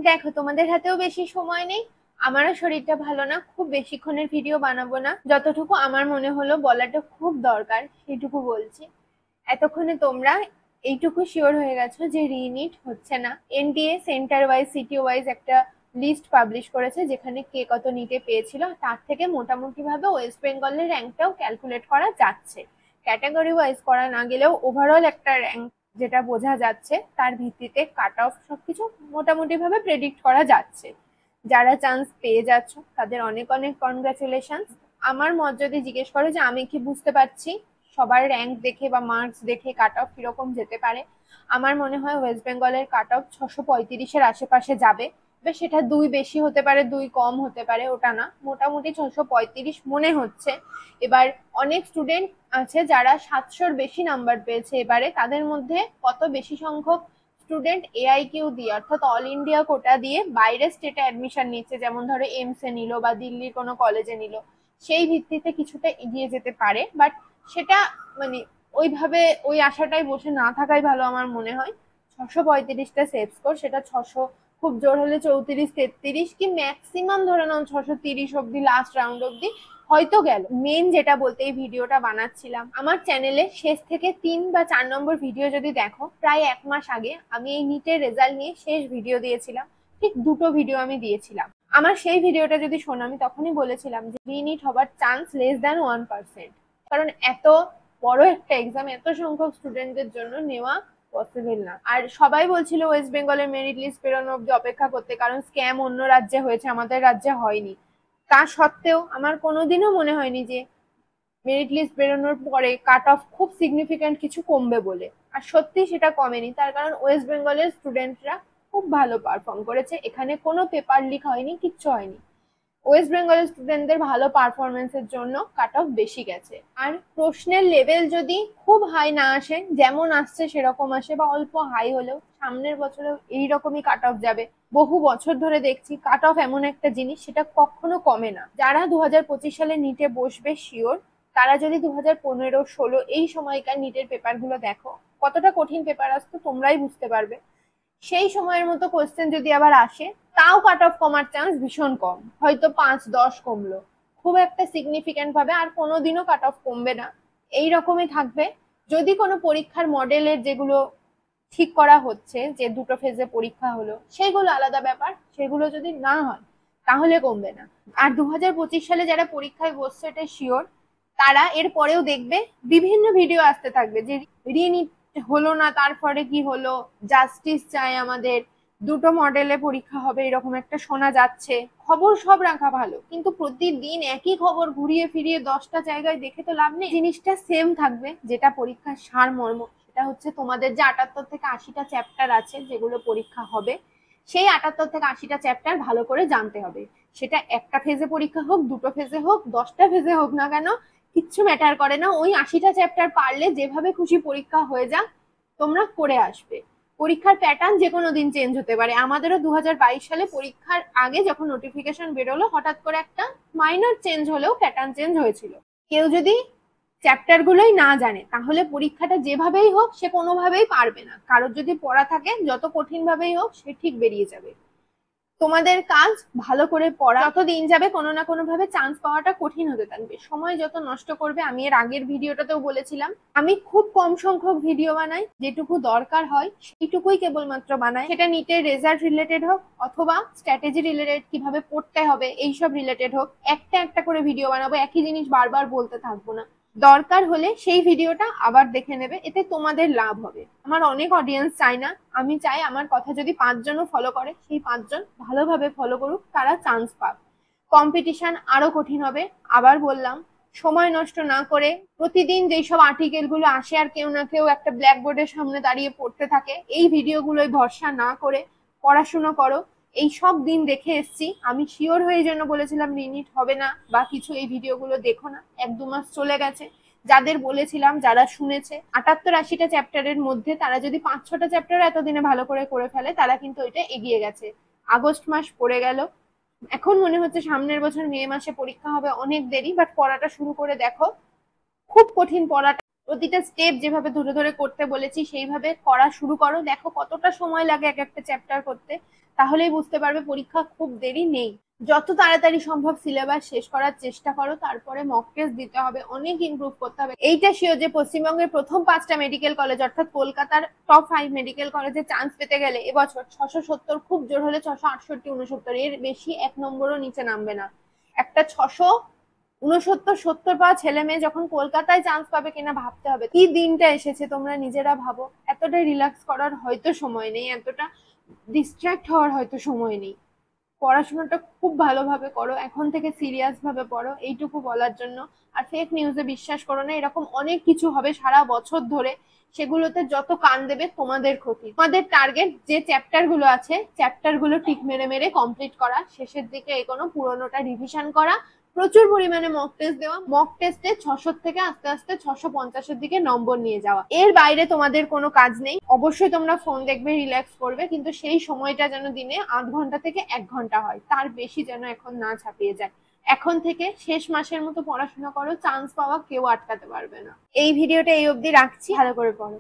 দেখো, তোমাদের হাতেও বেশি সময় নেই, আমারও শরীরটা ভালো না, খুব বেশিক্ষণের ভিডিও বানাবো না। যতটুকু আমার মনে হলো বলাটা খুব দরকার সেটুকু বলছি। এতক্ষণে তোমরা এইটুকু শিওর হয়ে গেছো যে রিনিট হচ্ছে না। NTA centre wise city wise একটা লিস্ট পাবলিশ করেছে, যেখানে কে কত নিটে পেয়েছিল তার থেকে মোটামুটি ভাবে ওয়েস্ট বেঙ্গলের র্যাঙ্কটাও ক্যালকুলেট করা যাচ্ছে। ক্যাটাগরি ওয়াইজ করা না গেলেও ওভারঅল একটা র্যাঙ্ক যেটা বোঝা যাচ্ছে, তার ভিত্তিতে কাট অফ সবকিছু মোটামুটি ভাবে প্রেডিক্ট করা যাচ্ছে। যারা চান্স পেয়ে যাচ্ছ তাদের অনেক অনেক কনগ্রাচুলেশন। আমার মত যদি জিজ্ঞেস করো যে আমি কি বুঝতে পারছি সবার র্যাঙ্ক দেখে বা মার্কস দেখে কাট অফ কিরকম যেতে পারে, আমার মনে হয় ওয়েস্ট বেঙ্গলের কাট অফ 635-এর আশেপাশে যাবে। এবার সেটা 2 বেশি হতে পারে, 2 কম হতে পারে, ওটা না, মোটামুটি 635 মনে হচ্ছে। এবার অনেক স্টুডেন্ট আছে যারা 700-র বেশি নাম্বার পেয়েছে এবারে, তাদের মধ্যে কত বেশি সংখ্যক স্টুডেন্ট এআইকিউ দিয়ে অর্থাৎ অল ইন্ডিয়া কোটা দিয়ে বাইরে স্টেটে অ্যাডমিশন নিচ্ছে, যেমন ধরো এমস এ নিল বা দিল্লির কোনো কলেজে নিল, সেই ভিত্তিতে কিছুটা এগিয়ে যেতে পারে। বাট সেটা মানে ওইভাবে ওই আশাটাই বসে না থাকাই ভালো আমার মনে হয়। 635টা সেভ স্কোর, সেটা 600 খুব জোর হলে 34-33 কি ম্যাক্সিমাম ধরে নাও 630 অব্দি, লাস্ট রাউন্ড অব্দি হয়তো গেল। মেন যেটা বলতে এই ভিডিওটা বানাচ্ছিলাম, আমার চ্যানেলে শেষ থেকে 3 বা 4 নম্বর ভিডিও যদি দেখো, প্রায় 1 মাস আগে আমি এই নিটের রেজাল্ট নিয়ে শেষ ভিডিও দিয়েছিলাম। ঠিক 2টো ভিডিও আমি দিয়েছিলাম। আমার সেই ভিডিওটা যদি শোনো, আমি তখনই বলেছিলাম যে রিনিট হবার চান্স লেস দ্যান 1%। কারণ এত বড় একটা এক্সাম এত সংখ্যক স্টুডেন্টদের জন্য নেওয়া পসিবল না। আর সবাই বলছিল ওয়েস্ট বেঙ্গলের মেরিট লিস্ট বেরোনো অব্দি অপেক্ষা করতে, কারণ স্ক্যাম অন্য রাজ্যে হয়েছে, আমাদের রাজ্যে হয়নি। তা সত্ত্বেও আমার কোনোদিনও মনে হয়নি যে মেরিট লিস্ট বেরোনোর পরে কাট অফ খুব সিগনিফিক্যান্ট কিছু কমবে বলে। আর সত্যি সেটা কমেনি, তার কারণ ওয়েস্ট বেঙ্গলের স্টুডেন্টরা খুব ভালো পারফর্ম করেছে। এখানে কোনো পেপার লিক হয়নি, কিচ্ছু হয়নি। ওয়েস্ট বেঙ্গলের স্টুডেন্টদের ভালো পারফরমেন্সের জন্য কাট অফ বেশি গেছে। আর প্রশ্নের লেভেল যদি খুব হাই না আসে, যেমন আসছে সেরকম আসে, বা অল্প হাই হলেও সামনের বছরেও এইরকমই কাট অফ যাবে। বহু বছর ধরে দেখছি কাট অফ এমন একটা জিনিস, সেটা কখনো কমে না। যারা 2025 সালে নিটে বসবে শিওর, তারা যদি 2015-16 এই সময়কার নিটের পেপারগুলো দেখো, কতটা কঠিন পেপার আসতো তোমরাই বুঝতে পারবে। সেই সময়ের মতো কোশ্চেন যদি আবার আসে, তাও কাট অফ কমার চান্স ভীষণ কম, হয়তো 5-10 কমলো, খুব একটা সিগনিফিক্যান্ট ভাবে আর কোনোদিনও কাট অফ কমবে না, এই রকমই থাকবে। যদি কোনো পরীক্ষার মডেলের যেগুলো ঠিক করা হচ্ছে, যে 2টো ফেজে পরীক্ষা হলো, সেগুলো আলাদা ব্যাপার, সেগুলো যদি না হয় তাহলে কমবে না। আর 2025 সালে যারা পরীক্ষায় বসছে এটা শিওর, তারা এর পরেও দেখবে বিভিন্ন ভিডিও আসতে থাকবে যে রিনিট হলো না, তারপরে কি হলো, জাস্টিস চাই আমাদের, 2টো মডেলে পরীক্ষা হবে এরকম একটা শোনা যাচ্ছে। খবর সব রাখা ভালো, কিন্তু প্রতিদিন একই খবর ঘুরিয়ে ফিরিয়ে 10টা জায়গায় দেখে তো লাভ নেই। জিনিসটা সেম থাকবে, যেটা পরীক্ষার সারমর্ম সেটা হচ্ছে তোমাদের যে 78 থেকে 80টা চ্যাপ্টার আছে যেগুলো পরীক্ষা হবে, সেই 78 থেকে 80টা চ্যাপ্টার ভালো করে জানতে হবে। সেটা একটা ফেজে পরীক্ষা হোক, 2টো ফেজে হোক, 10টা ফেজে হোক না কেন, কিচ্ছু ম্যাটার করে না। ওই 80টা চ্যাপ্টার পারলে যেভাবে খুশি পরীক্ষা হয়ে যাক, তোমরা করে আসবে। পরীক্ষার প্যাটার্ন যে কোনো দিন চেঞ্জ হতে পারে। আমাদেরও 2022 সালে পরীক্ষার আগে যখন নোটিফিকেশন বেরোলো, হঠাৎ করে একটা মাইনর চেঞ্জ হলেও প্যাটার্ন চেঞ্জ হয়েছিল। কেউ যদি চ্যাপ্টার গুলোই না জানে, তাহলে পরীক্ষাটা যেভাবেই হোক সে কোনোভাবেই পারবে না। কারোর যদি পড়া থাকে, যত কঠিন ভাবেই হোক সে ঠিক বেরিয়ে যাবে। তোমাদের কাজ ভালো করে পড়া, যত দিন যাবে কোনো না কোনো ভাবে চান্স পাওয়াটা কঠিন হতে থাকবে। সময় যত নষ্ট করবে, আমি এর আগের ভিডিওটাতেও বলেছিলাম, আমি খুব কম সংখ্যক ভিডিও বানাই, যেটুকু দরকার হয় সেইটুকুই কেবলমাত্র বানাই। সেটা নিটের রেজাল্ট রিলেটেড হোক অথবা স্ট্র্যাটেজি রিলেটেড, কিভাবে পড়তে হবে এইসব রিলেটেড হোক, একটা একটা করে ভিডিও বানাবো, একই জিনিস বারবার বলতে থাকবো না। দরকার হলে সেই ভিডিওটা আবার দেখে নেবে, এতে তোমাদের লাভ হবে। আমার অনেক অডিয়েন্স চাই না, আমি চাই আমার কথা যদি 5জনও ফলো করে, সেই 5জন ভালোভাবে ফলো করুক, তারা চান্স পাক। কম্পিটিশন আরো কঠিন হবে। আবার বললাম, সময় নষ্ট না করে প্রতিদিন যেই সব আর্টিকেল গুলো আসে আর কেউ না কেউ একটা ব্ল্যাকবোর্ডের সামনে দাঁড়িয়ে পড়তে থাকে, এই ভিডিওগুলোই ভরসা না করে পড়াশুনো করো। এই সব দিন দেখে এসছি, আমি শিওর হয়ে জন্য বলেছিলাম রিনিট হবে না বা কিছু, এই ভিডিওগুলো দেখো না। 1-2 মাস চলে গেছে, যাদের বলেছিলাম, যারা শুনেছে 78-80টা চ্যাপ্টারের মধ্যে তারা যদি 5-6টা চ্যাপ্টার এতদিনে ভালো করে করে ফেলে, তারা কিন্তু এটা এগিয়ে গেছে। আগস্ট মাস পড়ে গেল, এখন মনে হচ্ছে সামনের বছর মে মাসে পরীক্ষা হবে, অনেক দেরি। বাট পড়াটা শুরু করে দেখো, খুব কঠিন পড়াটা, প্রতিটা স্টেপ যেভাবে ধরে ধরে করতে বলেছি সেইভাবে করা শুরু করো, দেখো কতটা সময় লাগে এক একটা চ্যাপ্টার করতে। তাহলেই বুঝতে পারবে পরীক্ষা খুব দেরি নেই। যত তাড়াতাড়ি সম্ভব সিলেবাস শেষ করার চেষ্টা করো, তারপরে মক টেস্ট দিতে হবে, অনেক ইমপ্রুভ করতে হবে। এইটা শিওর যে পশ্চিমবঙ্গের প্রথম 5টা মেডিকেল কলেজ অর্থাৎ কলকাতার টপ 5 মেডিকেল কলেজে চান্স পেতে গেলে এবছর 670, খুব জোর হলে 668, 69, এর বেশি 1 নম্বরও নিচে নামবে না। একটা 669, 70 পাওয়া ছেলে মেয়ে যখন কলকাতায় চান্স পাবে কিনা ভাবতে হবে। কি দিনটা এসেছে তোমরা নিজেরা ভাবো। এতটা রিল্যাক্স করার হয়তো সময় নেই, এতটা ডিস্ট্রাক্ট হওয়ার হয়তো সময় নেই। পড়াশোনাটা খুব ভালোভাবে করো, এখন থেকে সিরিয়াস ভাবে পড়ো, এইটুকু বলার জন্য। আর ফেক নিউজে বিশ্বাস করো না, এরকম অনেক কিছু হবে সারা বছর ধরে, সেগুলোতে যত কান দেবে তোমাদের ক্ষতি। তোমাদের টার্গেট যে চ্যাপ্টার গুলো আছে, চ্যাপ্টার গুলো টিক মেরে মেরে কমপ্লিট করা, শেষের দিকে এগোনো, পুরোনোটা রিভিশন করা, প্রচুর পরিমাণে মক টেস্ট দেওয়া, মক টেস্টে 600 থেকে আস্তে আস্তে 650-এর দিকে নম্বর নিয়ে যাওয়া। এর বাইরে তোমাদের কোনো কাজ নেই। অবশ্যই তোমরা ফোন দেখবে, রিল্যাক্স করবে, কিন্তু সেই সময়টা যেন দিনে 8 ঘন্টা থেকে 1 ঘন্টা হয়, তার বেশি যেন এখন না ছাপিয়ে যায়। এখন থেকে শেষ মাসের মতো পড়াশোনা করো, চান্স পাওয়া কেউ আটকাতে পারবে না। এই ভিডিওটা এই অবধি রাখছি, ভালো করে পড়ো।